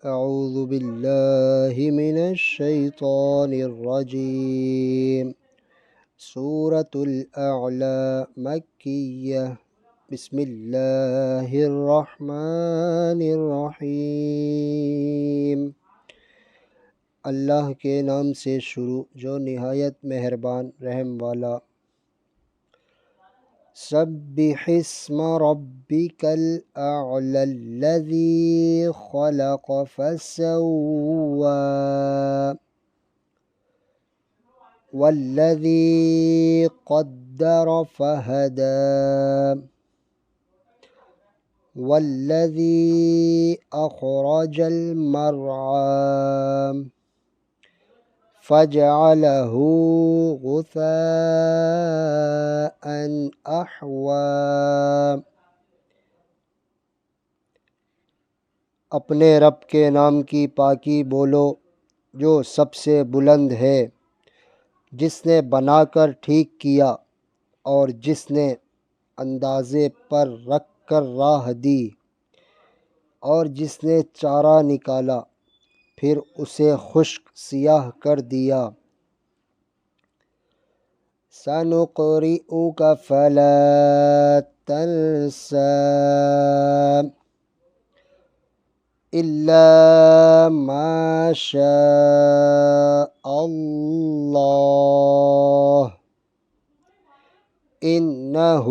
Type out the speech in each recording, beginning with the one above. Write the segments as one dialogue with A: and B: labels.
A: أعوذ بالله من الشيطان الرجيم. سورة الأعلى مكية. بسم الله الرحمن الرحیم۔ اللہ کے نام سے شروع جو نہایت مہربان رحم والا۔ سبح اسم ربک الاعلی الذی خلق فسوى والذی قدر فہدى والذی اخرج المرعى فجعله غثاء أحوى۔ اپنے رب کے نام کی پاکی بولو جو سب سے بلند ہے، جس نے بنا کر ٹھیک کیا اور جس نے اندازے پر رکھ کر راہ دی، اور جس نے چارہ نکالا پھر اسے خشک سیاہ کر دیا۔ سَنُقْرِئُكَ فَلَا تَنْسَى إِلَّا مَا شَاءَ اللَّهُ إِنَّهُ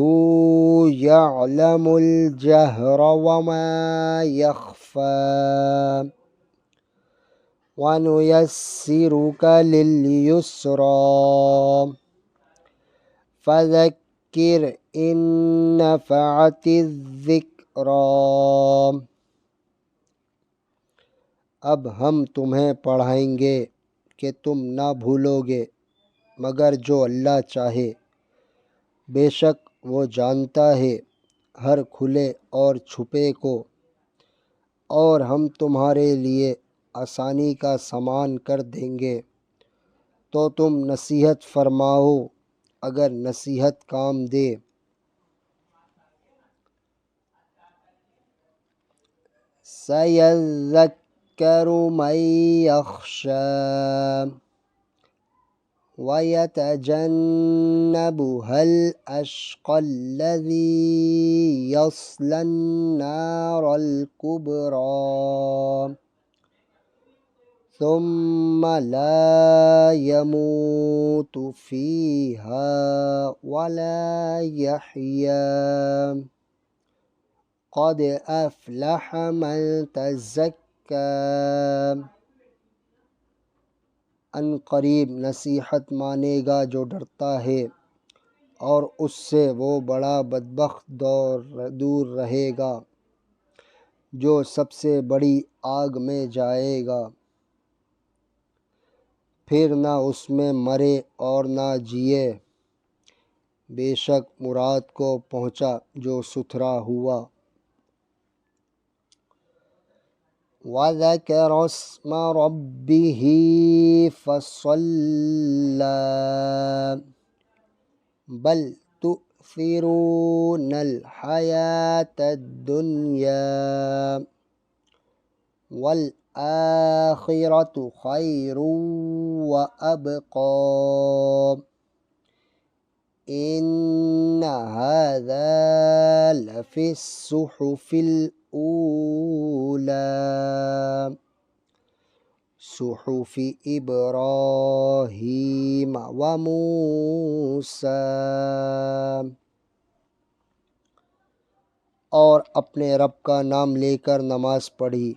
A: يَعْلَمُ الْجَهْرَ وَمَا يَخْفَى وَنُيَسِّرُكَ لِلْيُسْرَى فَذَكِّرْ إِن نَّفَعَتِ الذِّكْرَى۔ اب ہم تمہیں پڑھائیں گے کہ تم نہ بھولو گے مگر جو اللہ چاہے، بے شک وہ جانتا ہے ہر کھلے اور چھپے کو، اور ہم تمہارے لیے آسانی کا سامان کر دیں گے تو تم نصیحت فرماؤ اگر نصیحت کام دے۔ سَيَذَّكَّرُ مَن يَخْشَىٰ وَيَتَجَنَّبُهَا الْأَشْقَى الَّذِي يَصْلَى النَّارَ الْكُبْرَىٰ ثُمَّ لَا يَمُوتُ فِيهَا وَلَا يَحْيَىٰ۔ قَدْ أَفْلَحَ مَن تَزَكَّىٰ۔ ان قریب نصیحت مانے گا جو ڈرتا ہے، اور اس سے وہ بڑا بدبخت دور رہے گا جو سب سے بڑی آگ میں جائے گا، پھر نہ اس میں مرے اور نہ جیے۔ بے شک مراد کو پہنچا جو ستھرا ہوا۔ وَذَكَرَ اسْمَ رَبِّهِ فَصَلَّىٰ بَلْ تُؤْثِرُونَ الْحَيَاةَ الدُّنْيَا وَالْآخِرَةُ خَيْرٌ وَأَبْقَىٰ۔ إِنَّ هَٰذَا لَفِي الصُّحُفِ الْأُولَىٰ صُحُفِ إِبْرَاهِيمَ وَمُوسَىٰ۔ اور اپنے رب کا نام لے کر نماز پڑھی،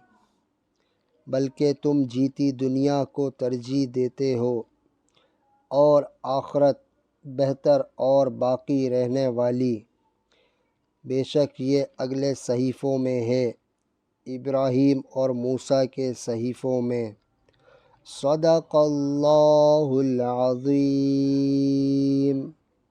A: بلکہ تم جیتی دنیا کو ترجیح دیتے ہو، اور آخرت بہتر اور باقی رہنے والی۔ بے شک یہ اگلے صحیفوں میں ہے، ابراہیم اور موسیٰ کے صحیفوں میں۔ صدق اللہ العظیم۔